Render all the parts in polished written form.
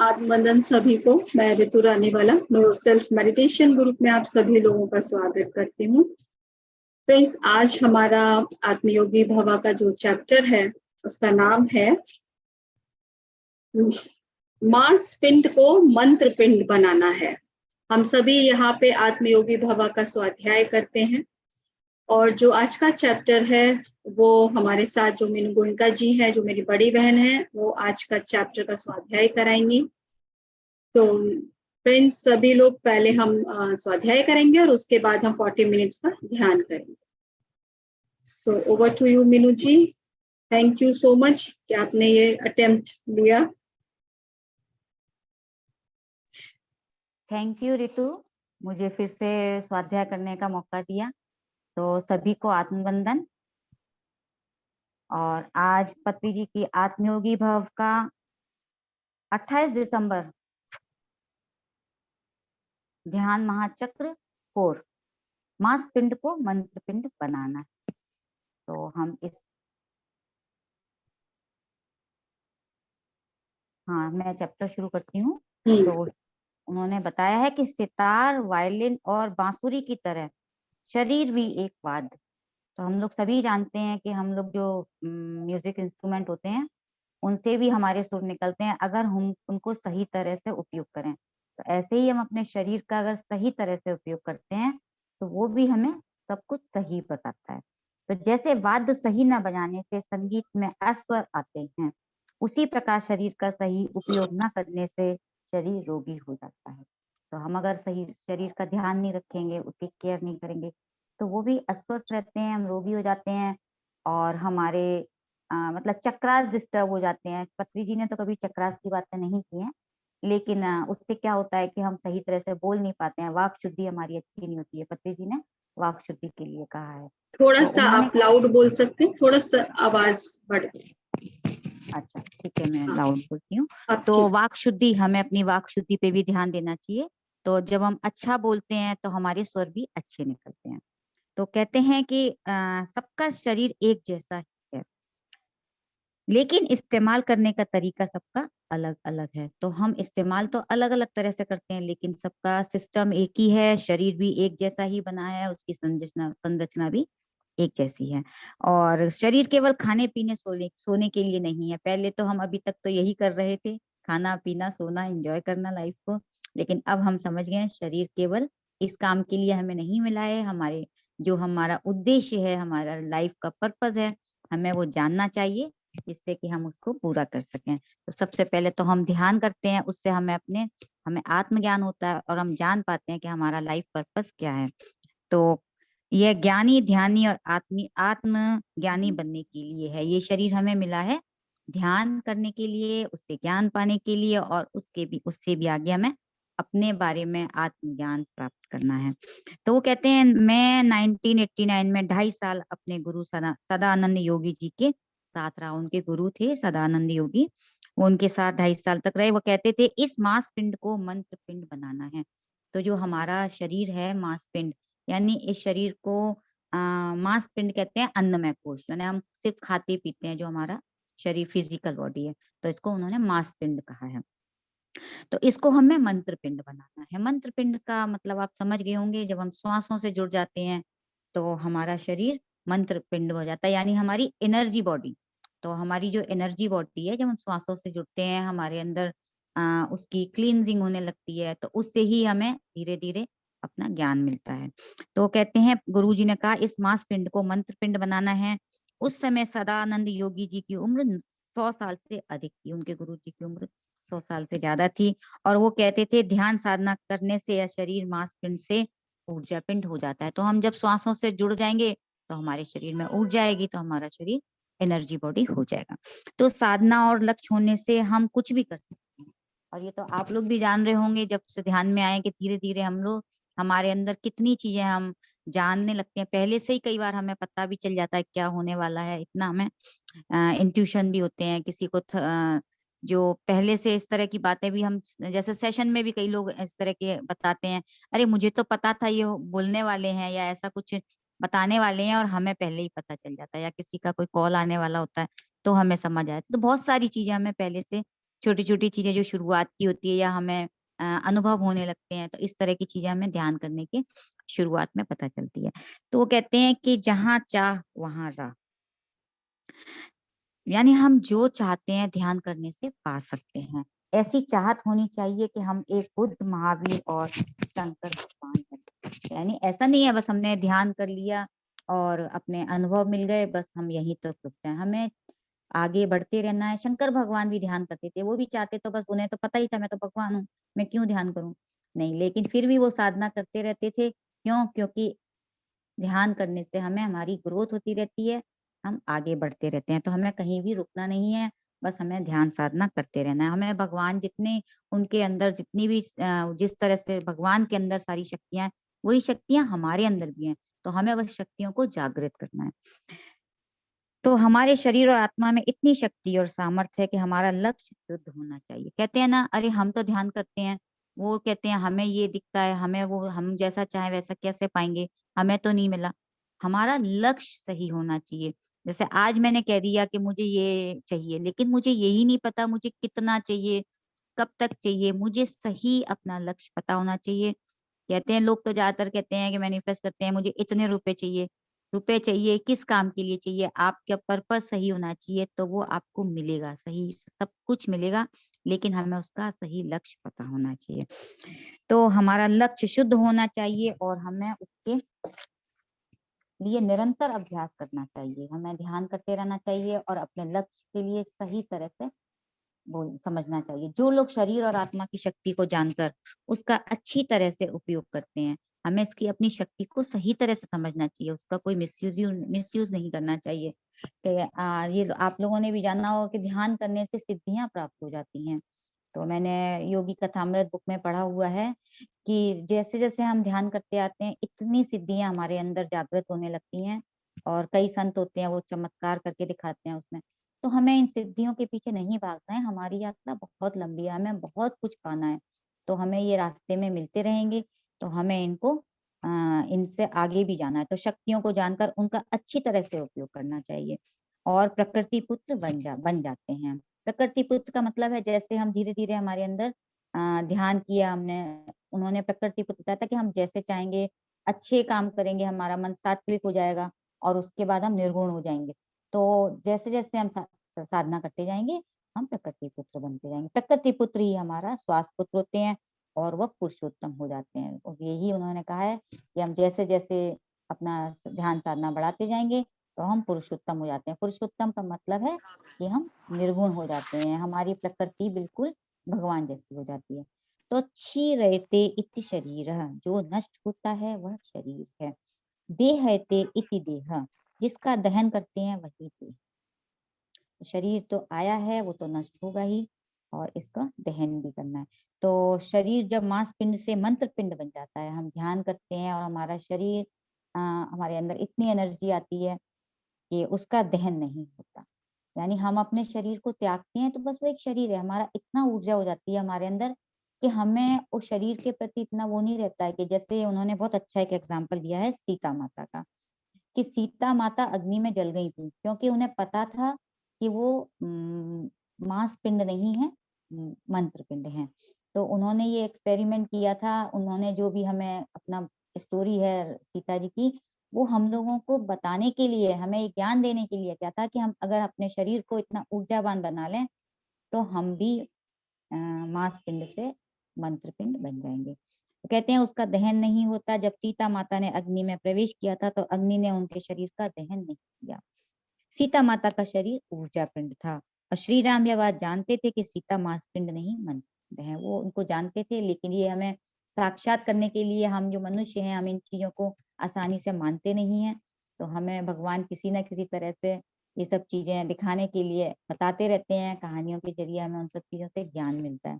आत्मवंदन सभी को। मैं ऋतु रानीवाला योर सेल्फ मेडिटेशन ग्रुप में आप सभी लोगों का स्वागत करती हूँ। फ्रेंड्स, आज हमारा आत्मयोगी भवा का जो चैप्टर है उसका नाम है मांस पिंड को मंत्र पिंड बनाना है। हम सभी यहाँ पे आत्मयोगी भवा का स्वाध्याय करते हैं और जो आज का चैप्टर है वो हमारे साथ जो मीनू गोयनका जी है, जो मेरी बड़ी बहन है, वो आज का चैप्टर का स्वाध्याय कराएंगी। तो फ्रेंड्स, सभी लोग पहले हम स्वाध्याय करेंगे और उसके बाद हम 40 मिनट्स का ध्यान करेंगे। So over to you Meenu ji. Thank you so much कि आपने ये अटेम्प्ट लिया। थैंक यू ऋतु, मुझे फिर से स्वाध्याय करने का मौका दिया। तो सभी को आत्मवंदन। और आज पत्नी जी की आत्मयोगी भव का 28 दिसंबर ध्यान महाचक्र 4 मांस पिंड को मंत्र पिंड बनाना है। तो हम मैं चैप्टर शुरू करती हूँ। तो उन्होंने बताया है कि सितार, वायलिन और बांसुरी की तरह शरीर भी एक वाद्य। तो हम लोग सभी जानते हैं कि हम लोग जो म्यूजिक इंस्ट्रूमेंट होते हैं उनसे भी हमारे सुर निकलते हैं अगर हम उनको सही तरह से उपयोग करें। तो ऐसे ही हम अपने शरीर का अगर सही तरह से उपयोग करते हैं तो वो भी हमें सब कुछ सही बताता है। तो जैसे वाद्य सही न बजाने से संगीत में अस्वर आते हैं, उसी प्रकार शरीर का सही उपयोग न करने से शरीर रोगी हो जाता है। तो हम अगर सही शरीर का ध्यान नहीं रखेंगे, उसकी केयर नहीं करेंगे तो वो भी अस्वस्थ रहते हैं, हम रोगी हो जाते हैं और हमारे मतलब चक्रास डिस्टर्ब हो जाते हैं। पत्री जी ने तो कभी चक्रास की बातें नहीं की हैं, लेकिन उससे क्या होता है कि हम सही तरह से बोल नहीं पाते हैं, वाक शुद्धि हमारी अच्छी नहीं होती है। पत्री जी ने वाक शुद्धि के लिए कहा है। थोड़ा सा आप लाउड बोल सकते हैं, थोड़ा सा आवाज बढ़। अच्छा ठीक है, मैं लाउड बोलती हूँ। तो वाक शुद्धि, हमें अपनी वाक शुद्धि पे भी ध्यान देना चाहिए। तो जब हम अच्छा बोलते हैं तो हमारे स्वर भी अच्छे निकलते हैं। तो कहते हैं कि सबका शरीर एक जैसा है, लेकिन इस्तेमाल करने का तरीका सबका अलग अलग है। तो हम इस्तेमाल तो अलग अलग तरह से करते हैं, लेकिन सबका सिस्टम एक ही है। शरीर भी एक जैसा ही बना है, उसकी संरचना भी एक जैसी है। और शरीर केवल खाने पीने सोने के लिए नहीं है। पहले तो हम अभी तक तो यही कर रहे थे, खाना पीना सोना, एंजॉय करना लाइफ को। लेकिन अब हम समझ गए शरीर केवल इस काम के लिए हमें नहीं मिला है। हमारे जो हमारा उद्देश्य है, हमारा लाइफ का पर्पस है, हमें वो जानना चाहिए जिससे कि हम उसको पूरा कर सकें। तो सबसे पहले तो हम ध्यान करते हैं, उससे हमें आत्मज्ञान होता है और हम जान पाते हैं कि हमारा लाइफ पर्पस क्या है। तो यह ज्ञानी, ध्यानी और आत्म ज्ञानी बनने के लिए है। ये शरीर हमें मिला है ध्यान करने के लिए, उससे ज्ञान पाने के लिए, और उससे भी आगे हमें अपने बारे में आत्मज्ञान प्राप्त करना है। तो वो कहते हैं, मैं 1989 में 2.5 साल अपने गुरु सदानंद योगी जी के साथ रहा। उनके गुरु थे सदानंद योगी, वो उनके साथ 2.5 साल तक रहे। वो कहते थे इस मांस पिंड को मंत्र पिंड बनाना है। तो जो हमारा शरीर है मांस पिंड, यानी इस शरीर को मांस पिंड कहते हैं, अन्नमय कोश, यानी हम सिर्फ खाते पीते हैं, जो हमारा शरीर फिजिकल बॉडी है, तो इसको उन्होंने मांस पिंड कहा है। तो इसको हमें मंत्र पिंड बनाना है। मंत्र पिंड का मतलब आप समझ गए होंगे, जब हम श्वासों से जुड़ जाते हैं तो हमारा शरीर मंत्र पिंड हो जाता है, यानी हमारी एनर्जी बॉडी। तो हमारी जो एनर्जी बॉडी है, जब हम श्वासों से जुड़ते हैं, हमारे अंदर उसकी क्लींजिंग होने लगती है, तो उससे ही हमें धीरे धीरे अपना ज्ञान मिलता है। तो कहते हैं, गुरु जी ने कहा इस मांस पिंड को मंत्र पिंड बनाना है। उस समय सदानंद योगी जी की उम्र 100 साल से अधिक थी। उनके गुरु जी की उम्र 100 साल से ज्यादा थी। और वो कहते थे ध्यान साधना करने से यह शरीर मांस पिंड से ऊर्जा पिंड हो जाता है। तो हम जब श्वासों से जुड़ जाएंगे तो हमारे शरीर में ऊर्जा आएगी, तो हमारा शरीर एनर्जी बॉडी हो जाएगा। तो साधना और लक्ष्य होने से हम कुछ भी कर सकते हैं। और ये तो आप लोग भी जान रहे होंगे, जब से ध्यान में आए कि धीरे धीरे हम लोग, हमारे अंदर कितनी चीजें हम जानने लगते हैं। पहले से ही कई बार हमें पता भी चल जाता है क्या होने वाला है, इतना हमें इंट्यूशन भी होते हैं। किसी को जो पहले से इस तरह की बातें भी हम, जैसे सेशन में भी कई लोग इस तरह के बताते हैं, अरे मुझे तो पता था ये बोलने वाले हैं या ऐसा कुछ बताने वाले हैं, और हमें पहले ही पता चल जाता है। या किसी का कोई कॉल आने वाला होता है तो हमें समझ आया। तो बहुत सारी चीजें हमें पहले से छोटी छोटी चीजें जो शुरुआत की होती है या हमें अनुभव होने लगते हैं, तो इस तरह की चीजें हमें ध्यान करने के शुरुआत में पता चलती है। तो वो कहते हैं कि जहाँ चाह वहां राह, यानी हम जो चाहते हैं ध्यान करने से पा सकते हैं। ऐसी चाहत होनी चाहिए कि हम एक बुद्ध, महावीर और शंकर भगवान हैं। यानी ऐसा नहीं है बस हमने ध्यान कर लिया और अपने अनुभव मिल गए, बस हम यहीं तक रुक जाए। हमें आगे बढ़ते रहना है। शंकर भगवान भी ध्यान करते थे, वो भी चाहते तो बस, उन्हें तो पता ही था मैं तो भगवान हूँ, मैं क्यों ध्यान करूं। नहीं, लेकिन फिर भी वो साधना करते रहते थे। क्यों? क्योंकि ध्यान करने से हमें हमारी ग्रोथ होती रहती है, हम आगे बढ़ते रहते हैं। तो हमें कहीं भी रुकना नहीं है, बस हमें ध्यान साधना करते रहना है। हमें भगवान जितने, उनके अंदर जितनी भी जिस तरह से भगवान के अंदर सारी शक्तियां हैं, वही शक्तियां हमारे अंदर भी हैं। तो हमें वह शक्तियों को जागृत करना है। तो हमारे शरीर और आत्मा में इतनी शक्ति और सामर्थ्य है कि हमारा लक्ष्य शुद्ध होना चाहिए। कहते हैं ना, अरे हम तो ध्यान करते हैं, वो कहते हैं हमें ये दिखता है, हमें वो, हम जैसा चाहे वैसा कैसे पाएंगे, हमें तो नहीं मिला। हमारा लक्ष्य सही होना चाहिए। जैसे आज मैंने कह दिया कि मुझे ये चाहिए, लेकिन मुझे यही नहीं पता मुझे कितना चाहिए, कब तक चाहिए। मुझे सही अपना लक्ष्य पता होना चाहिए। कहते हैं लोग, तो ज्यादातर कहते हैं कि मैनिफेस्ट करते हैं, मुझे इतने रुपए चाहिए। रुपए चाहिए किस काम के लिए चाहिए? आपका पर्पस सही होना चाहिए, तो वो आपको मिलेगा, सही सब कुछ मिलेगा। लेकिन हमें उसका सही लक्ष्य पता होना चाहिए। तो हमारा लक्ष्य शुद्ध होना चाहिए और हमें उसके लिए निरंतर अभ्यास करना चाहिए। हमें ध्यान करते रहना चाहिए और अपने लक्ष्य के लिए सही तरह से वो समझना चाहिए। जो लोग शरीर और आत्मा की शक्ति को जानकर उसका अच्छी तरह से उपयोग करते हैं, हमें इसकी अपनी शक्ति को सही तरह से समझना चाहिए, उसका कोई मिसयूज नहीं करना चाहिए। ये आप लोगों ने भी जाना होगा कि ध्यान करने से सिद्धियां प्राप्त हो जाती हैं। तो मैंने योगी कथामृत बुक में पढ़ा हुआ है कि जैसे जैसे हम ध्यान करते आते हैं, इतनी सिद्धियां हमारे अंदर जागृत होने लगती हैं। और कई संत होते हैं, वो चमत्कार करके दिखाते हैं उसमें। तो हमें इन सिद्धियों के पीछे नहीं भागना है। हमारी यात्रा बहुत लंबी है, हमें बहुत कुछ पाना है। तो हमें ये रास्ते में मिलते रहेंगे, तो हमें इनसे आगे भी जाना है। तो शक्तियों को जानकर उनका अच्छी तरह से उपयोग करना चाहिए और प्रकृति पुत्र बन जाते हैं। प्रकृति पुत्र का मतलब है, जैसे हम धीरे धीरे हमारे अंदर ध्यान किया हमने, उन्होंने प्रकृति पुत्र बताया था कि हम जैसे चाहेंगे अच्छे काम करेंगे, हमारा मन सात्विक हो जाएगा और उसके बाद हम निर्गुण हो जाएंगे। तो जैसे जैसे हम साधना करते जाएंगे, हम प्रकृति पुत्र बनते जाएंगे। प्रकृति पुत्र ही हमारा श्वास पुत्र होते हैं और वह पुरुषोत्तम हो जाते हैं। और यही उन्होंने कहा है कि हम जैसे जैसे अपना ध्यान साधना बढ़ाते जाएंगे, तो हम पुरुषोत्तम हो जाते हैं। पुरुषोत्तम का मतलब है कि हम निर्गुण हो जाते हैं, हमारी प्रकृति बिल्कुल भगवान जैसी हो जाती है। तो क्षीरयते इति शरीर, जो नष्ट होता है वह शरीर है। देहयते इति देह, जिसका दहन करते हैं वही देह। शरीर तो आया है, वो तो नष्ट होगा ही और इसका दहन भी करना है। तो शरीर जब मांस पिंड से मंत्र पिंड बन जाता है, हम ध्यान करते हैं और हमारा शरीर हमारे अंदर इतनी एनर्जी आती है कि उसका दहन नहीं होता। यानी हम अपने शरीर को त्यागते हैं तो बस वो एक शरीर है, हमारा इतना ऊर्जा हो जाती है हमारे अंदर कि हमें उस शरीर के प्रति इतना वो नहीं रहता है। कि जैसे उन्होंने बहुत अच्छा एक एग्जाम्पल दिया है सीता माता का, कि सीता माता अग्नि में जल गई थी क्योंकि उन्हें पता था कि वो मांस पिंड नहीं है, मंत्र पिंड है। तो उन्होंने ये एक्सपेरिमेंट किया था। उन्होंने जो भी हमें अपना स्टोरी है सीता जी की, वो हम लोगों को बताने के लिए, हमें ज्ञान देने के लिए क्या था कि हम अगर अपने शरीर को इतना ऊर्जावान बना लें तो हम भी मांस पिंड से मंत्र पिंड बन जाएंगे। तो कहते हैं उसका दहन नहीं होता। जब सीता माता ने अग्नि में प्रवेश किया था तो अग्नि ने उनके शरीर का दहन नहीं किया। सीता माता का शरीर ऊर्जा पिंड था और श्री राम यह बात जानते थे कि सीता मांस पिंड नहीं मंत्र पिंड है। वो उनको जानते थे, लेकिन ये हमें साक्षात करने के लिए, हम जो मनुष्य हैं, हम इन चीजों को आसानी से मानते नहीं हैं। तो हमें भगवान किसी न किसी तरह से ये सब चीजें दिखाने के लिए बताते रहते हैं। कहानियों के जरिए हमें उन सब चीजों से ज्ञान मिलता है।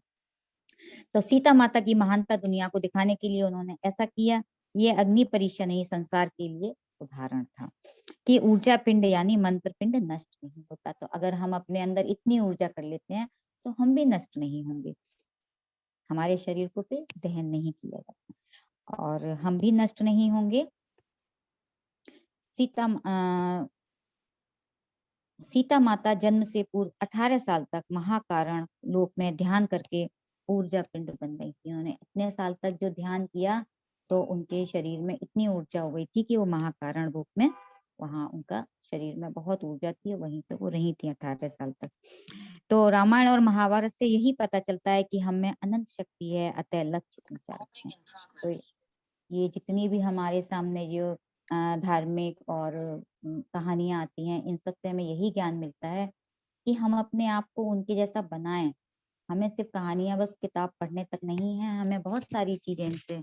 तो सीता माता की महानता दुनिया को दिखाने के लिए उन्होंने ऐसा किया। ये अग्नि परीक्षा नहीं, संसार के लिए उदाहरण था कि ऊर्जा पिंड यानी मंत्र पिंड नष्ट नहीं होता। तो अगर हम अपने अंदर इतनी ऊर्जा कर लेते हैं तो हम भी नष्ट नहीं होंगे, हमारे शरीर को फिर दहन नहीं किया जाता और हम भी नष्ट नहीं होंगे। सीता सीता माता जन्म से पूर्व 18 साल तक महाकारण लोक में ध्यान करके ऊर्जा पिंड बन गई थी। उन्होंने इतने साल तक जो ध्यान किया तो उनके शरीर में इतनी ऊर्जा हो गई थी कि वो महाकारण रूप में वहां उनका शरीर में बहुत ऊर्जा थी, वहीं पे वो रही थी 18 साल तक। तो रामायण और महाभारत से यही पता चलता है कि हम में अनंत शक्ति है, अतः लक्ष्य ऊंचा रखें। तो ये जितनी भी हमारे सामने जो धार्मिक और कहानियां आती हैं, इन सब से हमें यही ज्ञान मिलता है कि हम अपने आप को उनके जैसा बनाएं। हमें सिर्फ कहानियां बस किताब पढ़ने तक नहीं है, हमें बहुत सारी चीजें इनसे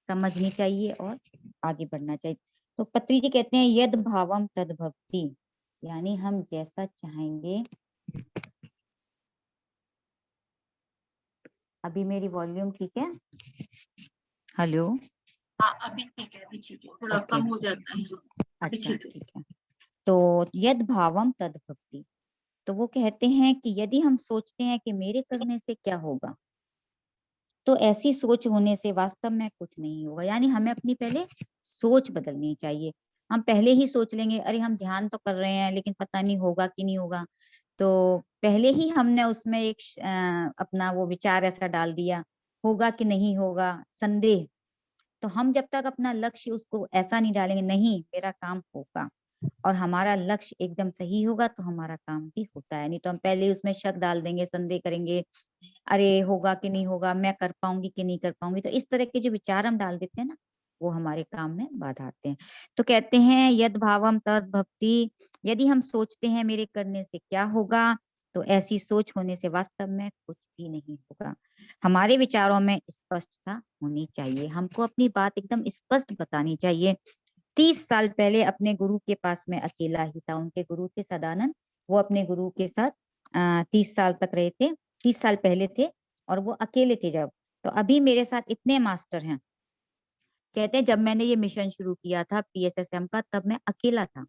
समझनी चाहिए और आगे बढ़ना चाहिए। तो पत्री जी कहते हैं यद भावम तद भक्ति, यानी हम जैसा चाहेंगे। अभी मेरी वॉल्यूम ठीक है? हेलो? हाँ अभी ठीक है, अभी ठीक है, थोड़ा कम हो जाता है। अभी अच्छा ठीक है। ठीक है। तो यद भावम तद भक्ति, तो वो कहते हैं कि यदि हम सोचते हैं कि मेरे करने से क्या होगा, तो ऐसी सोच होने से वास्तव में कुछ नहीं होगा। यानी हमें अपनी पहले सोच बदलनी चाहिए। हम पहले ही सोच लेंगे अरे हम ध्यान तो कर रहे हैं लेकिन पता नहीं होगा कि नहीं होगा, तो पहले ही हमने उसमें एक अपना वो विचार ऐसा डाल दिया, होगा कि नहीं होगा, संदेह। तो हम जब तक अपना लक्ष्य उसको ऐसा नहीं डालेंगे, नहीं मेरा काम होगा, और हमारा लक्ष्य एकदम सही होगा, तो हमारा काम भी होता है। नहीं तो हम पहले ही उसमें शक डाल देंगे, संदेह करेंगे, अरे होगा कि नहीं होगा, मैं कर पाऊंगी कि नहीं कर पाऊंगी। तो इस तरह के जो विचार हम डाल देते हैं ना, वो हमारे काम में बाधा आते हैं। तो कहते हैं यद भावम तद भक्ति, यदि हम सोचते हैं मेरे करने से क्या होगा, तो ऐसी सोच होने से वास्तव में कुछ भी नहीं होगा। हमारे विचारों में स्पष्टता होनी चाहिए, हमको अपनी बात एकदम स्पष्ट बतानी चाहिए। 30 साल पहले अपने गुरु के पास में अकेला ही था, उनके गुरु थे सदानंद, वो अपने गुरु के साथ 30 साल तक रहे थे, 30 साल पहले थे, और वो अकेले थे जब। तो अभी मेरे साथ इतने मास्टर हैं। कहते हैं जब मैंने ये मिशन शुरू किया था PSSM का, तब मैं अकेला था,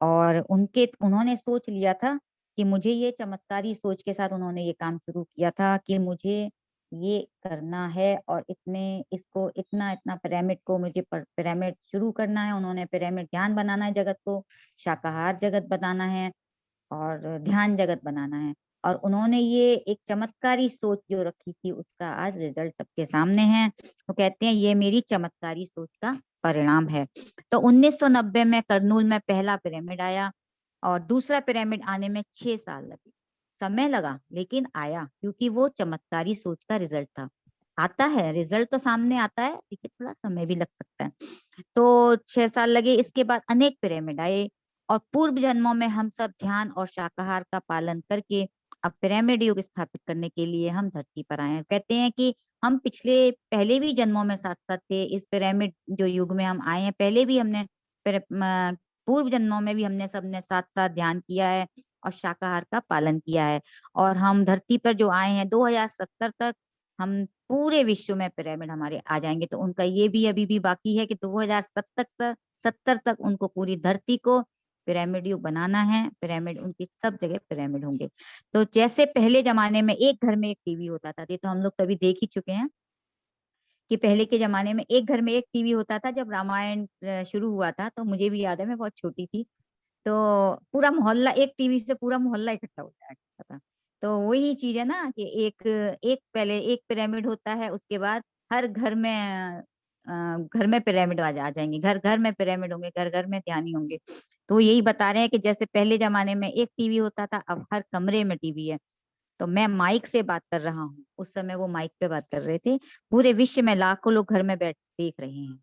और उन्होंने सोच लिया था कि मुझे ये चमत्कारी सोच के साथ उन्होंने ये काम शुरू किया था कि मुझे ये करना है, और इसको इतना इतना पिरामिड को मुझे पिरामिड शुरू करना है। उन्होंने पिरामिड ध्यान बनाना है, जगत को शाकाहार जगत बनाना है और ध्यान जगत बनाना है। और उन्होंने ये एक चमत्कारी सोच जो रखी थी, उसका आज रिजल्ट सबके सामने है। वो कहते हैं ये मेरी चमत्कारी सोच का परिणाम है। तो 1990 में करनूल में पहला पिरामिड आया, और दूसरा पिरामिड आने में 6 साल लगे। समय लगा लेकिन आया, क्योंकि वो चमत्कारी सोच का रिजल्ट था। आता है रिजल्ट तो सामने आता है, लेकिन थोड़ा समय भी लग सकता है। तो 6 साल लगे। इसके बाद अनेक पिरामिड आए, और पूर्व जन्मों में हम सब ध्यान और शाकाहार का पालन करके अब पिरामिड युग स्थापित करने के लिए हम धरती पर आए हैं। कहते हैं कि हम पहले भी जन्मों में साथ साथ थे, इस पिरामिड जो युग में हम आए हैं, पहले भी हमने पूर्व जन्मों में भी हमने सबने साथ साथ ध्यान किया है और शाकाहार का पालन किया है। और हम धरती पर जो आए हैं 2070 तक, हम पूरे विश्व में पिरामिड हमारे आ जाएंगे। तो उनका ये भी अभी भी बाकी है कि 2070 तक उनको पूरी धरती को पिरामिड युग बनाना है। पिरामिड उनकी सब जगह पिरामिड होंगे। तो जैसे पहले जमाने में एक घर में एक टीवी होता था, ये तो हम लोग सभी देख ही चुके हैं कि पहले के जमाने में एक घर में एक टीवी होता था। जब रामायण शुरू हुआ था, तो मुझे भी याद है, मैं बहुत छोटी थी, तो पूरा मोहल्ला एक टीवी से पूरा मोहल्ला इकट्ठा हो जाया करता था। तो वही चीज है ना कि एक एक पहले एक पिरामिड होता है, उसके बाद हर घर में पिरामिड आ जाएंगे, घर घर में पिरामिड होंगे, घर घर में ध्यानी होंगे। तो यही बता रहे हैं कि जैसे पहले जमाने में एक टीवी होता था, अब हर कमरे में टीवी है। तो मैं माइक से बात कर रहा हूँ, उस समय वो माइक पे बात कर रहे थे। पूरे विश्व में लाखों लोग घर में बैठ देख रहे हैं।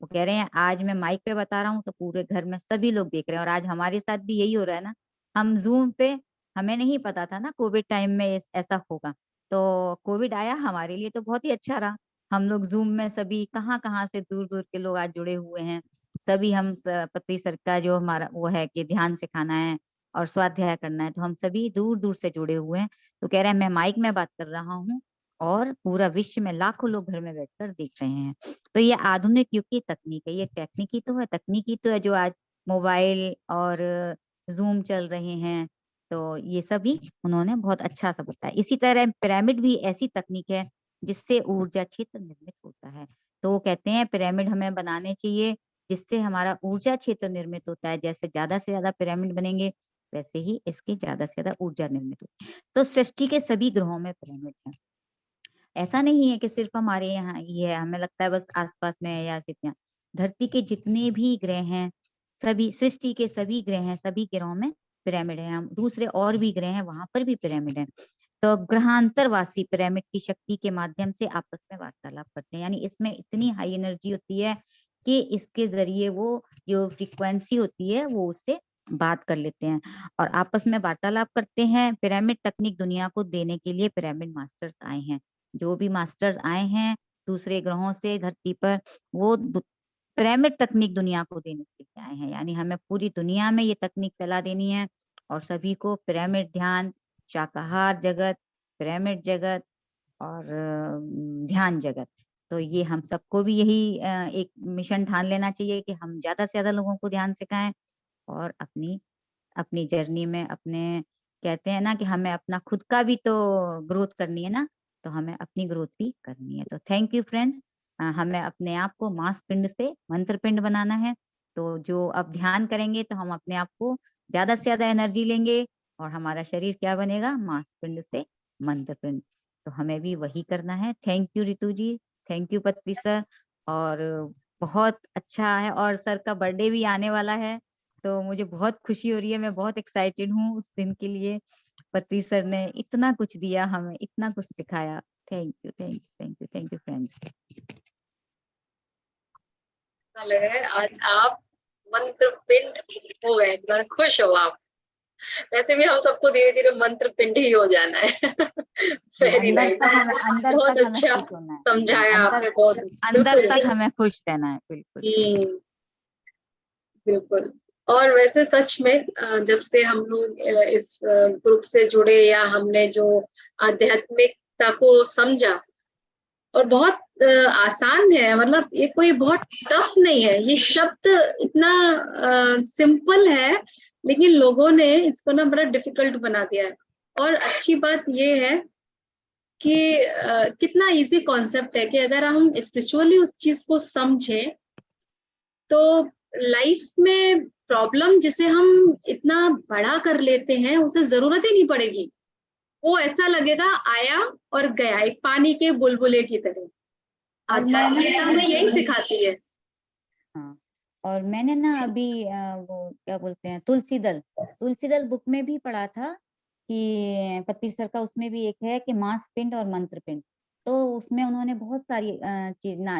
वो कह रहे हैं आज मैं माइक पे बता रहा हूँ तो पूरे घर में सभी लोग देख रहे हैं। और आज हमारे साथ भी यही हो रहा है ना, हम जूम पे, हमें नहीं पता था ना कोविड टाइम में ऐसा होगा। तो कोविड आया हमारे लिए तो बहुत ही अच्छा रहा। हम लोग जूम में सभी कहाँ कहाँ से दूर दूर के लोग आज जुड़े हुए हैं। सभी हम पति सर का जो हमारा वो है कि ध्यान सिखाना है और स्वाध्याय करना है, तो हम सभी दूर दूर से जुड़े हुए हैं। तो कह रहे हैं मैं माइक में बात कर रहा हूँ और पूरा विश्व में लाखों लोग घर में बैठकर देख रहे हैं। तो ये आधुनिक युग की तकनीक है, ये तकनीकी तो है जो आज मोबाइल और जूम चल रहे हैं। तो ये सभी उन्होंने बहुत अच्छा सा बताया। इसी तरह पिरामिड भी ऐसी तकनीक है जिससे ऊर्जा क्षेत्र निर्मित होता है। तो वो कहते हैं पिरामिड हमें बनाने चाहिए जिससे हमारा ऊर्जा क्षेत्र निर्मित होता है। जैसे ज्यादा से ज्यादा पिरामिड बनेंगे वैसे ही इसकी ज्यादा से ज्यादा ऊर्जा निर्मित होती है। तो सृष्टि के सभी ग्रहों में पिरामिड है। ऐसा नहीं है कि सिर्फ हमारे यहाँ ही है, हमें लगता है बस आसपास में है या सिर्फ यहाँ। धरती के जितने भी ग्रह हैं, सभी सृष्टि के सभी ग्रह हैं, सभी ग्रहों में पिरामिड है। हम दूसरे और भी ग्रह हैं, वहां पर भी पिरामिड है। तो ग्रहांतरवासी पिरामिड की शक्ति के माध्यम से आपस में वार्तालाप करते हैं। यानी इसमें इतनी हाई एनर्जी होती है कि इसके जरिए वो जो फ्रीक्वेंसी होती है वो उससे बात कर लेते हैं और आपस में वार्तालाप करते हैं। पिरामिड तकनीक दुनिया को देने के लिए पिरामिड मास्टर्स आए हैं। जो भी मास्टर्स आए हैं दूसरे ग्रहों से धरती पर, वो पिरामिड तकनीक दुनिया को देने के लिए आए हैं। यानी हमें पूरी दुनिया में ये तकनीक फैला देनी है और सभी को पिरामिड ध्यान, शाकाहार जगत, पिरामिड जगत और ध्यान जगत, तो ये हम सबको भी यही एक मिशन ठान लेना चाहिए कि हम ज्यादा से ज्यादा लोगों को ध्यान सिखाएं और अपनी अपनी जर्नी में अपने, कहते हैं ना कि हमें अपना खुद का भी तो ग्रोथ करनी है ना, तो हमें अपनी ग्रोथ भी करनी है। तो थैंक यू फ्रेंड्स। हमें अपने आप को मांस पिंड से मंत्र पिंड बनाना है। तो जो अब ध्यान करेंगे तो हम अपने आप को ज्यादा से ज्यादा एनर्जी लेंगे और हमारा शरीर क्या बनेगा, मांस पिंड से मंत्र पिंड। तो हमें भी वही करना है। Thank you Ritu ji, thank you Patri sir. और बहुत अच्छा है और सर का बर्थडे भी आने वाला है, तो मुझे बहुत खुशी हो रही है। मैं बहुत एक्साइटेड हूँ उस दिन के लिए। पत्री सर ने इतना कुछ दिया हमें, इतना कुछ सिखाया। Thank you thank you thank you thank you friends. है आज आप मंत्र पिंड हो गए, इतना खुश हो आप। वैसे भी हम सबको धीरे धीरे मंत्र पिंड ही हो जाना है। वेरी नाइस, बहुत अच्छा समझाया आपने, बहुत अंदर तक हमें खुश रहना है। बिल्कुल बिल्कुल। और वैसे सच में जब से हम लोग इस ग्रुप से जुड़े या हमने जो आध्यात्मिकता को समझा, और बहुत आसान है, मतलब ये कोई बहुत टफ नहीं है, ये शब्द इतना सिंपल है, लेकिन लोगों ने इसको ना बड़ा डिफिकल्ट बना दिया है। और अच्छी बात ये है कि कितना इजी कॉन्सेप्ट है कि अगर हम स्पिरिचुअली उस चीज को समझें तो लाइफ में प्रॉब्लम जिसे हम इतना बड़ा कर लेते हैं उसे जरूरत ही नहीं पड़ेगी। वो ऐसा लगेगा आया और गया, एक पानी के बुलबुले की तरह। आध्यात्मिकता में यही सिखाती है। हाँ, और मैंने ना अभी वो क्या बोलते हैं तुलसी दल बुक में भी पढ़ा था कि पत्ती सर का, उसमें भी एक है कि मांस पिंड और मंत्र पिंड। तो उसमें उन्होंने बहुत सारी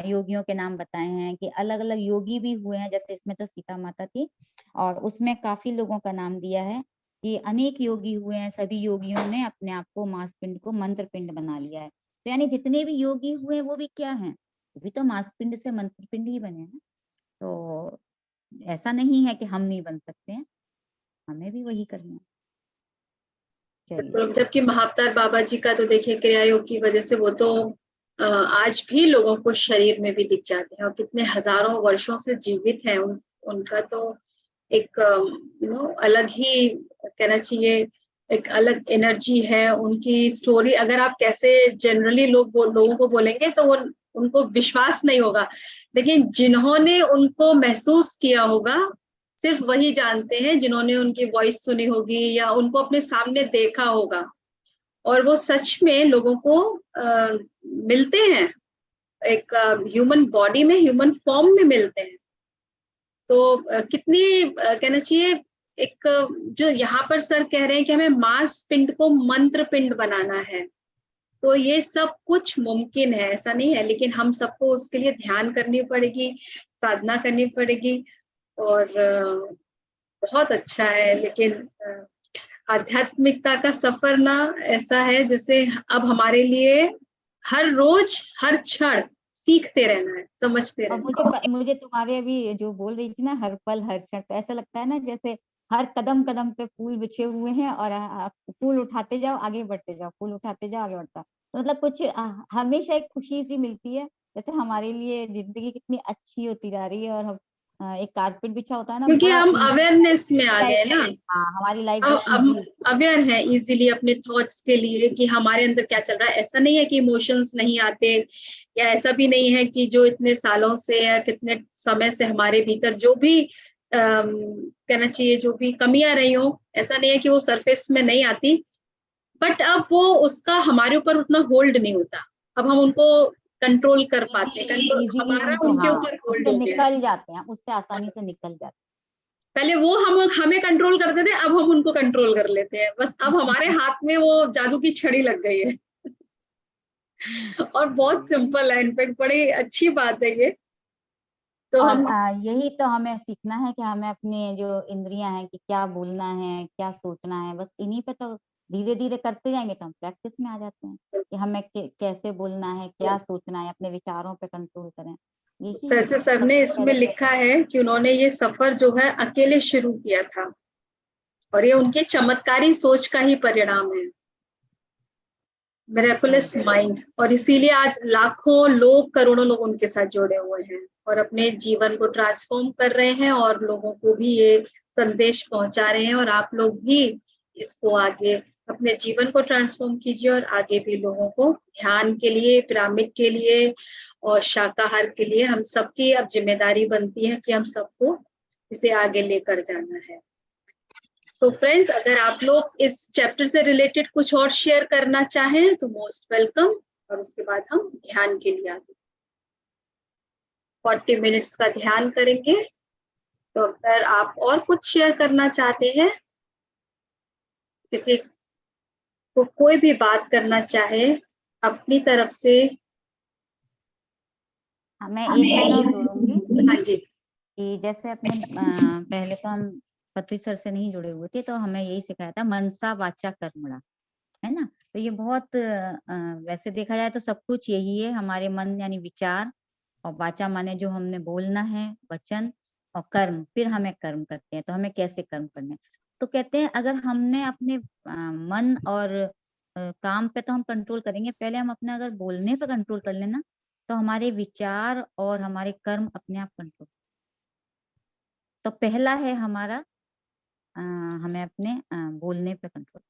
योगियों के नाम बताए हैं कि अलग अलग योगी भी हुए हैं, जैसे इसमें तो सीता माता थी और उसमें काफी लोगों का नाम दिया है कि अनेक योगी हुए हैं, सभी योगियों ने अपने आप को मांस पिंड को मंत्र पिंड बना लिया है। तो यानी जितने भी योगी हुए वो भी क्या हैं, वो भी तो मांस पिंड से मंत्र पिंड ही बने हैं। तो ऐसा नहीं है कि हम नहीं बन सकते हैं, हमें भी वही करना है। जबकि महाअवतार बाबा जी का तो देखिए क्रिया योग की वजह से वो तो आज भी लोगों को शरीर में भी दिख जाते हैं और कितने हजारों वर्षों से जीवित हैं। उनका तो एक अलग ही कहना चाहिए, एक अलग एनर्जी है उनकी। स्टोरी अगर आप कैसे जनरली लोगों को बोलेंगे तो वो उनको विश्वास नहीं होगा, लेकिन जिन्होंने उनको महसूस किया होगा सिर्फ वही जानते हैं, जिन्होंने उनकी वॉइस सुनी होगी या उनको अपने सामने देखा होगा। और वो सच में लोगों को मिलते हैं, एक ह्यूमन बॉडी में, ह्यूमन फॉर्म में मिलते हैं। तो कितनी कहना चाहिए, एक जो यहाँ पर सर कह रहे हैं कि हमें मांस पिंड को मंत्र पिंड बनाना है, तो ये सब कुछ मुमकिन है, ऐसा नहीं है, लेकिन हम सबको उसके लिए ध्यान करनी पड़ेगी, साधना करनी पड़ेगी। और बहुत अच्छा है। लेकिन आध्यात्मिकता का सफर ना ऐसा है जैसे अब हमारे लिए हर रोज हर क्षण सीखते रहना है, समझते रहना है। मुझे तुम्हारे अभी जो बोल रही थी ना, हर पल हर क्षण, तो ऐसा लगता है ना जैसे हर कदम कदम पे फूल बिछे हुए हैं और फूल उठाते जाओ आगे बढ़ते जाओ, फूल उठाते जाओ आगे बढ़ता। तो मतलब कुछ हमेशा एक खुशी सी मिलती है, जैसे हमारे लिए जिंदगी कितनी अच्छी होती जा रही है। और हम एक कारपेट बिछा होता है ना, क्योंकि हम अवेयरनेस में आ गए ना। हमारी लाइफ अब अवेयर है इजीली अपने थॉट्स के लिए कि हमारे अंदर क्या चल रहा है। ऐसा नहीं है कि इमोशंस नहीं आते, या ऐसा भी नहीं है कि जो इतने सालों से या कितने समय से हमारे भीतर जो भी कहना चाहिए जो भी कमियां रही हो, ऐसा नहीं है कि वो सरफेस में नहीं आती, बट अब वो उसका हमारे ऊपर उतना होल्ड नहीं होता, अब हम उनको कंट्रोल कर पाते हैं, कंट्रोल इजीली हमारा उनको, उनके हाँ, ऊपर होल्ड उससे हो गया। निकल जाते हैं, उससे आसानी से निकल जाते पहले वो हम हमें कंट्रोल करते थे, अब हम उनको कंट्रोल कर लेते हैं, बस अब हमारे हाथ में वो जादू की छड़ी लग गई है। और बहुत सिंपल है, इनफैक्ट बड़ी अच्छी बात है ये। तो और हम यही तो हमें सीखना है कि हमें अपने जो इंद्रियां हैं कि क्या बोलना है, क्या सोचना है, बस इन्हीं पे तो धीरे धीरे करते जाएंगे तो हम प्रैक्टिस में आ जाते हैं कि हमें कैसे बोलना है, क्या सोचना है, अपने विचारों पे कंट्रोल करें। यही जैसे सर ने सबसे इसमें पहले लिखा है कि उन्होंने ये सफर जो है अकेले शुरू किया था, और ये उनके चमत्कारी सोच का ही परिणाम है, मिरेकुलस माइंड, और इसीलिए आज लाखों लोग, करोड़ों लोग उनके साथ जुड़े हुए हैं और अपने जीवन को ट्रांसफॉर्म कर रहे हैं, और लोगों को भी ये संदेश पहुंचा रहे हैं। और आप लोग भी इसको आगे अपने जीवन को ट्रांसफॉर्म कीजिए, और आगे भी लोगों को ध्यान के लिए, पिरामिड के लिए और शाकाहार के लिए हम सबकी अब जिम्मेदारी बनती है कि हम सबको इसे आगे लेकर जाना है। सो फ्रेंड्स, अगर आप लोग इस चैप्टर से रिलेटेड कुछ और शेयर करना चाहें तो मोस्ट वेलकम, और उसके बाद हम ध्यान के लिए आगे 40 मिनट्स का ध्यान करेंगे। तो अगर आप और कुछ शेयर करना चाहते हैं, किसी को कोई भी बात करना चाहे अपनी तरफ से। मैं एक लाइन और जोड़ूंगी हाँ जी। कि जैसे अपने पहले तो हम पत्री सर से नहीं जुड़े हुए थे, तो हमें यही सिखाया था मनसा वाचा कर्मणा, है ना। तो ये बहुत वैसे देखा जाए तो सब कुछ यही है, हमारे मन यानी विचार, और वाचा माने जो हमने बोलना है, वचन, और कर्म, फिर हमें कर्म करते हैं, तो हमें कैसे कर्म करने हैं। तो कहते हैं अगर हमने अपने मन और काम पे तो हम कंट्रोल करेंगे, पहले हम अपने अगर बोलने पे कंट्रोल कर लेना तो हमारे विचार और हमारे कर्म अपने आप कंट्रोल। तो पहला है हमारा हमें अपने बोलने पे कंट्रोल,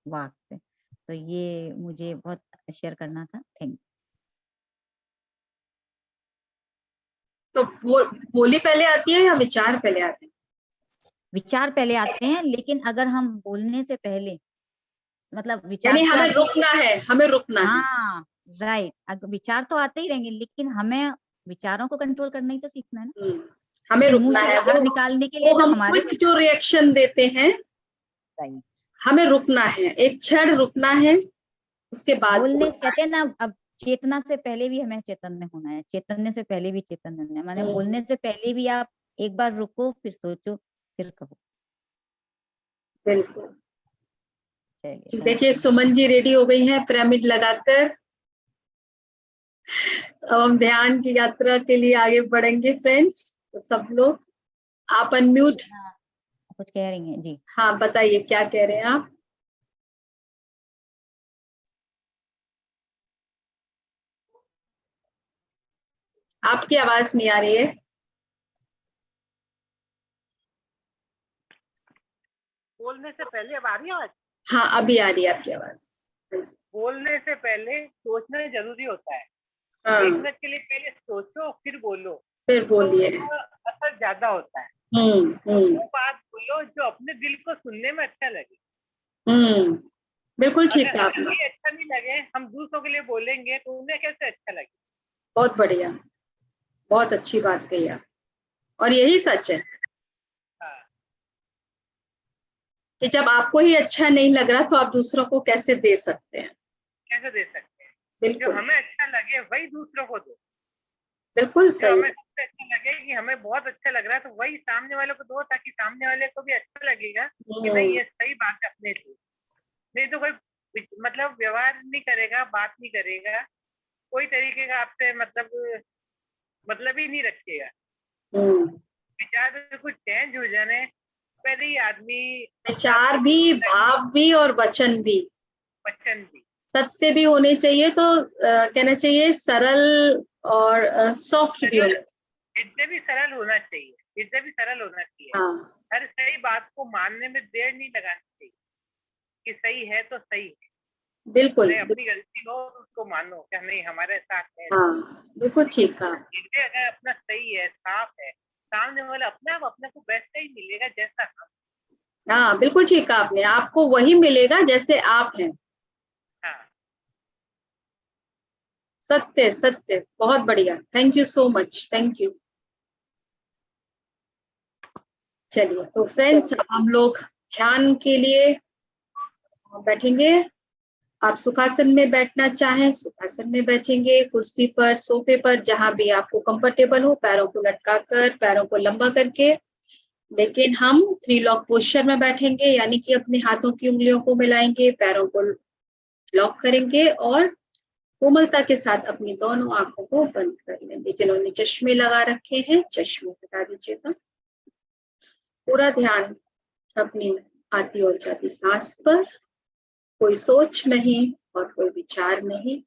वाक पे। तो ये मुझे बहुत शेयर करना था। थैंक। तो बोली पहले आती है या विचार पहले आते हैं? विचार पहले आते हैं, लेकिन अगर हम बोलने से पहले, मतलब विचार यानी भी हमें आते हैं, रुकना है, हमें रुकना है। हाँ राइट, विचार तो आते ही रहेंगे, लेकिन हमें विचारों को कंट्रोल करना ही तो सीखना है ना, हमें क्योंकि मुंह रुकना से है, बाहर निकालने के लिए वो तो हम हमारे क्विक जो रिएक्शन देते हैं, राइट। हमें रुकना है, एक क्षण रुकना है, उसके बाद बोलने से बोलना कहते हैं ना, अब चेतना से पहले भी हमें चैतन्य होना है, चैतन्य से पहले भी चैतन्य होना है, माने है। बोलने से पहले भी आप एक बार रुको, फिर सोचो, फिर कहो। बिल्कुल। चलिए, थैंक देखिए यू। सुमन जी रेडी हो गई हैं पिरामिड लगाकर। अब हम ध्यान की यात्रा के लिए आगे बढ़ेंगे फ्रेंड्स। तो सब लोग आप अनम्यूट। हाँ, कुछ कह रही हैं जी। हाँ बताइए, क्या कह रहे हैं आप? आपकी आवाज नहीं आ रही है। बोलने से पहले, अब आ रही है आवाज? हाँ अभी आ रही है आपकी आवाज। हाँ जी। बोलने से पहले सोचना जरूरी होता है। हाँ, 1 मिनट के लिए पहले सोचो फिर बोलो, फिर तो बोलिए। उसका असर ज्यादा होता है। तो हम्म। वो बात बोलो जो अपने दिल को सुनने में अच्छा लगे। हम्म, बिल्कुल ठीक अगर कहा हमें आपने। ही अच्छा नहीं लगे, हम दूसरों के लिए बोलेंगे तो उन्हें कैसे अच्छा लगे। बहुत बढ़िया, बहुत अच्छी बात कही आप, और यही सच है हाँ, कि जब आपको ही अच्छा नहीं लग रहा तो आप दूसरों को कैसे दे सकते हैं। कैसे दे सकते हैं। जो बिल्कुल हमें अच्छा लगे वही दूसरों को दो। बिल्कुल जो सही। हमें सबसे अच्छा लगे कि हमें बहुत अच्छा लग रहा है, तो वही सामने वाले को दो, ताकि सामने वाले को भी अच्छा लगेगा कि नहीं ये सही बात है अपने लिए। नहीं तो कोई मतलब व्यवहार नहीं करेगा, बात नहीं करेगा, कोई तरीके का आपसे मतलब ही नहीं रखेगा। हम्म, विचार में कुछ चेंज हो जाने पहले ही आदमी विचार भी, भाव भी और वचन भी, वचन भी सत्य भी होने चाहिए। तो कहना चाहिए सरल और सॉफ्ट भी होना चाहिए। जितने भी सरल होना चाहिए, जितने भी सरल होना चाहिए। हाँ हर सही बात को मानने में देर नहीं लगानी चाहिए कि सही है तो सही है। बिल्कुल। अरे अपनी गलती हो तो उसको मानो क्या नहीं हमारे साथ है। हाँ बिल्कुल ठीक कहा। इसलिए अगर अपना सही है, साफ है, सामने वाला अपने आप अपने को वैसा ही मिलेगा जैसा हम। हाँ बिल्कुल ठीक कहा आपने, आपको वही मिलेगा जैसे आप हैं। हाँ सत्य सत्य, बहुत बढ़िया, thank you so much, thank you. चलिए तो फ्रेंड्स, हम लोग ध्यान के लिए बैठेंगे। आप सुखासन में बैठना चाहें सुखासन में बैठेंगे, कुर्सी पर, सोफे पर, जहां भी आपको कंफर्टेबल हो, पैरों को लटका कर, पैरों को लंबा करके। लेकिन हम 3 लॉक पोस्चर में बैठेंगे, यानी कि अपने हाथों की उंगलियों को मिलाएंगे, पैरों को लॉक करेंगे और कोमलता के साथ अपनी दोनों आंखों को बंद कर लेंगे। जिन्होंने चश्मे लगा रखे हैं, चश्मे हटा दीजिएगा। पूरा ध्यान अपनी आती और जाती सांस पर, कोई सोच नहीं और कोई विचार नहीं।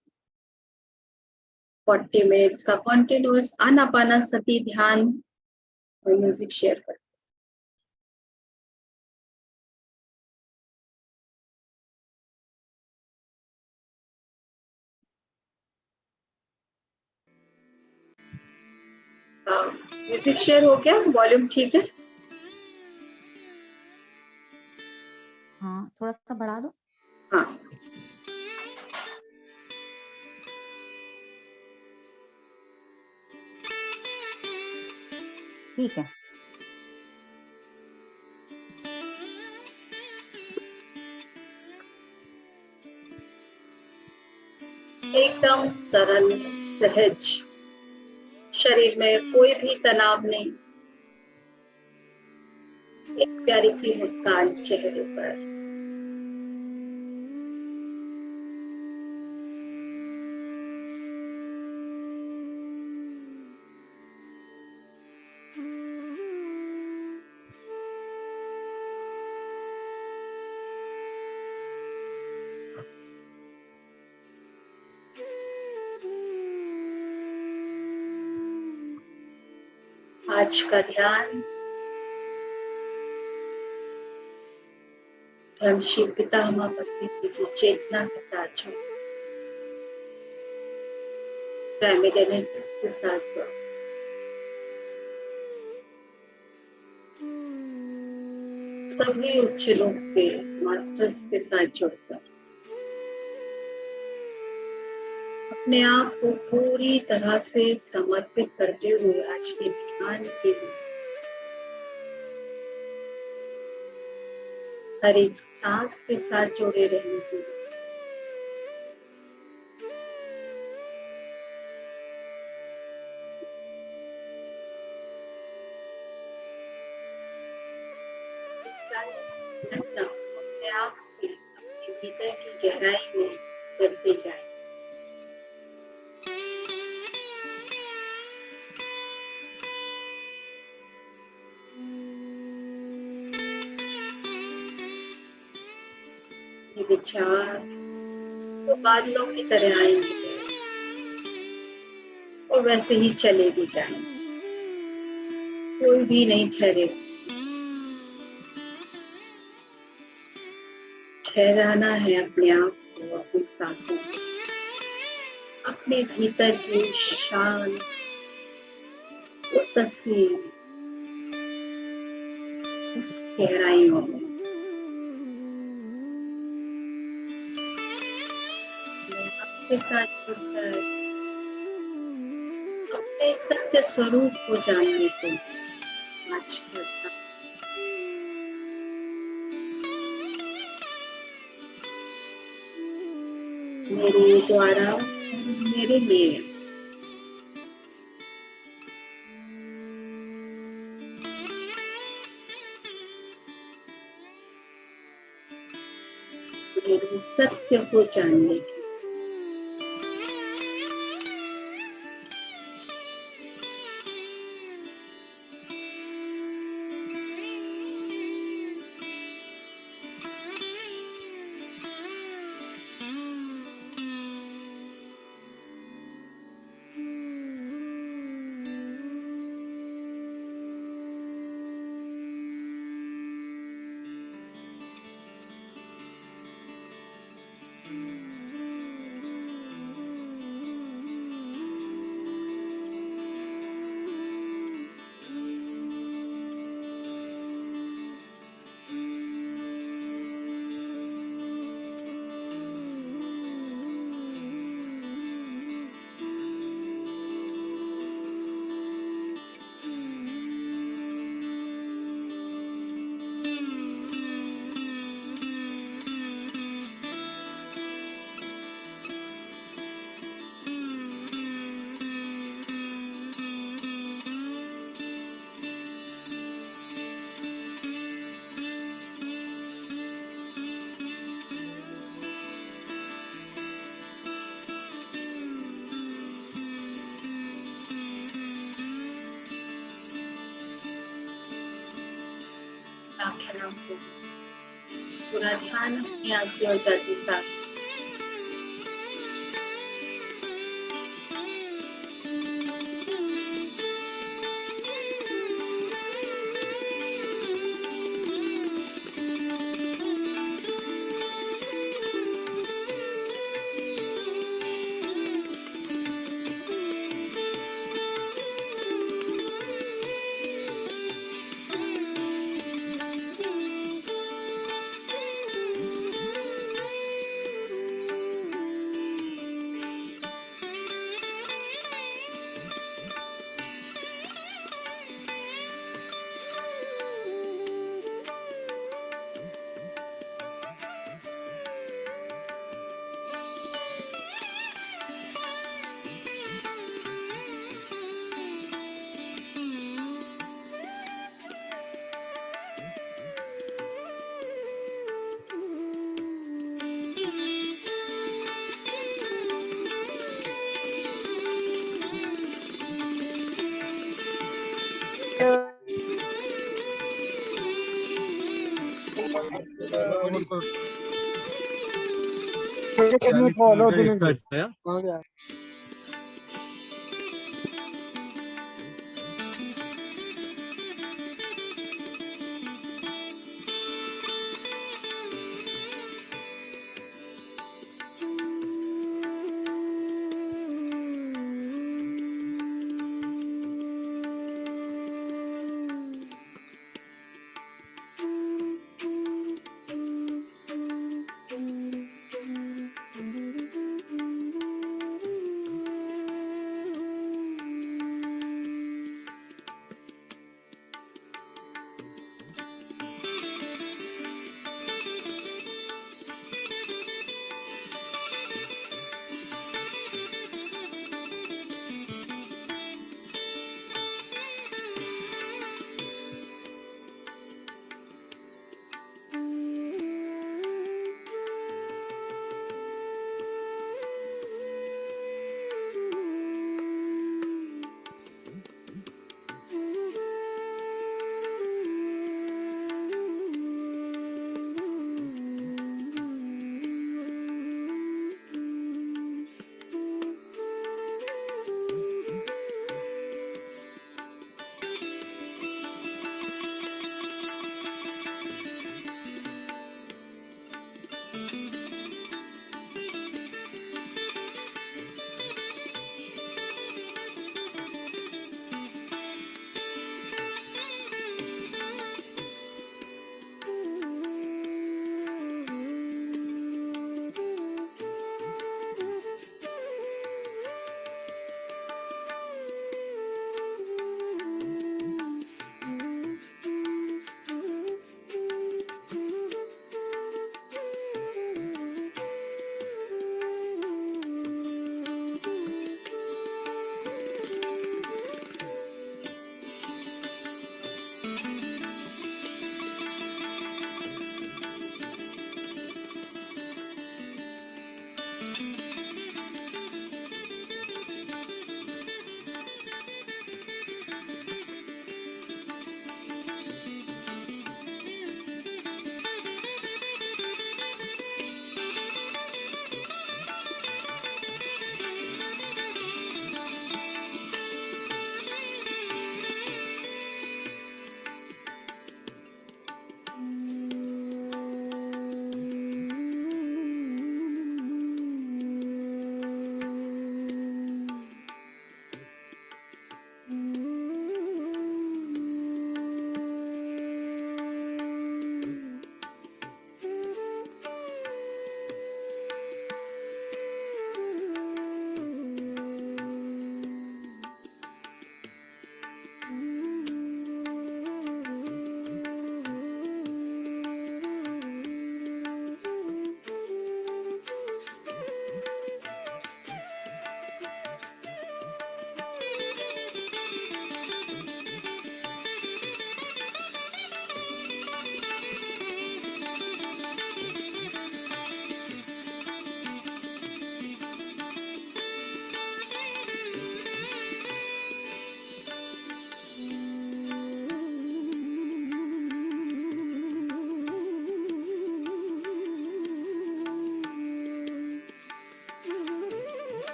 40 मिनट्स का कॉन्टिन्यूअस आनापानासती ध्यान और म्यूजिक शेयर कर। म्यूजिक शेयर हो गया, वॉल्यूम ठीक है? हाँ, थोड़ा सा बढ़ा दो। हाँ ठीक है। एकदम सरल सहज, शरीर में कोई भी तनाव नहीं, एक प्यारी सी मुस्कान चेहरे पर। आज का ध्यान धर्मशील पितामह पत्नी की चेतना के साथ पिरामिड एनर्जीज के साथ जुड़ा। सभी उच्च लोक के मास्टर्स के साथ जुड़कर अपने आप को पूरी तरह से समर्पित करते हुए आज के ध्यान के लिए हर एक सांस के साथ जुड़े रहने के लिए अपने आप को अपने भीतर की गहराई में करते जाए। ये विचार तो बादलों की तरह आएंगे और वैसे ही चले भी जाएंगे, कोई भी नहीं ठहरे। ठहराना है अपने आप को, अपनी सांसों को, अपने भीतर की शांत उस असीम उस गहराइयों में। आपके साथ जुड़कर अपने सत्य स्वरूप को जानने को आज करता। मेरे द्वारा मेरे लिए मेरे सत्य को जानने की आंखें आराम होगी। पूरा ध्यान अपनी आती और जाती सांस।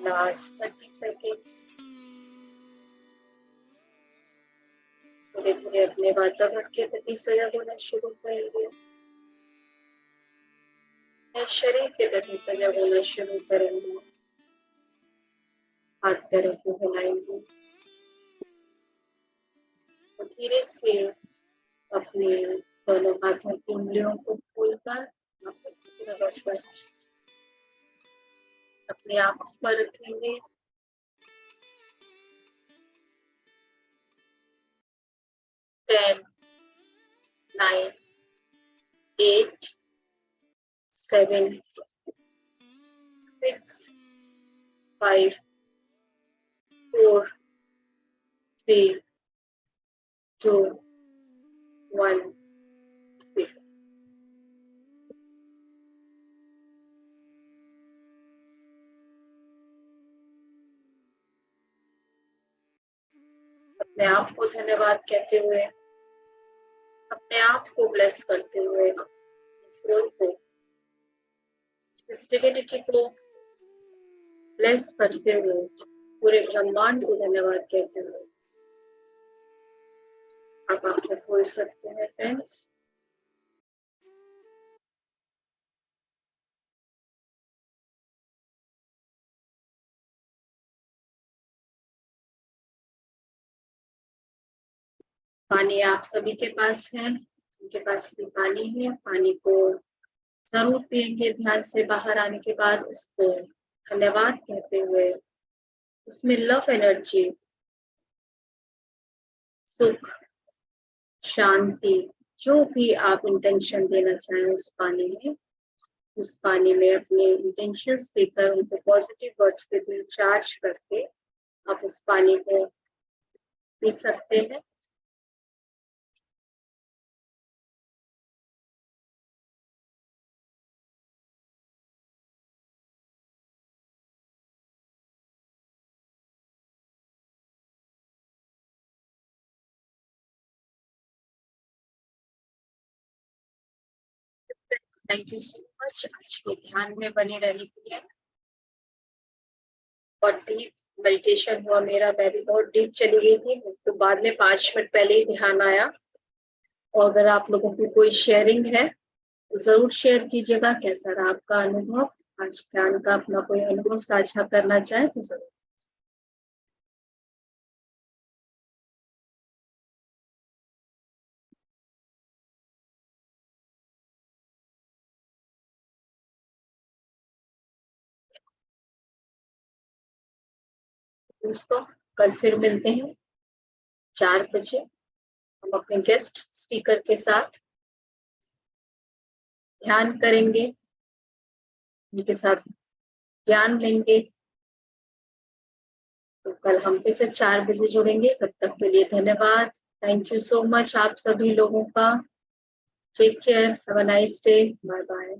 Last 30 seconds. धीरे धीरे अपने वातावरण के प्रति सजग होना शुरू करेंगे, अपने शरीर के प्रति सजग होना शुरू करेंगे। हाथ पैरों को हिलाएंगे, तो धीरे से अपने दोनों हाथों की उंगलियों को खोलकर आपस में रखकर अपने आप पर रखेंगे। 10, 9, 8, 7, 6, 5, 4, 3, 2, 1, 0। अपने आप को धन्यवाद कहते हुए, अपने आप को ब्लेस करते हुए, इस रोल को, इस डिविनिटी को ब्लेस करते हुए, पूरे ब्रह्मांड को धन्यवाद कहते हुए आप आंखें खोल सकते हैं फ्रेंड्स। पानी आप सभी के पास है, उनके पास भी पानी है। पानी को जरूर पिएंगे ध्यान से। बाहर आने के बाद उसको धन्यवाद कहते हुए, उसमें लव एनर्जी, सुख, शांति, जो भी आप इंटेंशन देना चाहें उस पानी में अपने इंटेंशंस देकर, उनको पॉजिटिव वर्ड्स से दिल चार्ज करके आप उस पानी को पी सकते हैं। थैंक यू सो मच आज के ध्यान में बने रहने के लिए। और डीप मेडिटेशन हुआ मेरा, मैं भी बहुत डीप चली गई थी, तो बाद में 5 मिनट पहले ही ध्यान आया। और अगर आप लोगों की कोई शेयरिंग है तो जरूर शेयर कीजिएगा, कैसा रहा आपका अनुभव। आज ध्यान का अपना कोई अनुभव साझा करना चाहे तो जरूर। दोस्तों कल फिर मिलते हैं 4 बजे। हम अपने गेस्ट स्पीकर के साथ ध्यान करेंगे, उनके साथ ज्ञान लेंगे। तो कल हम फिर से 4 बजे जुड़ेंगे। तब तक के लिए धन्यवाद। थैंक यू सो मच आप सभी लोगों का। Take care, have a nice day, bye bye.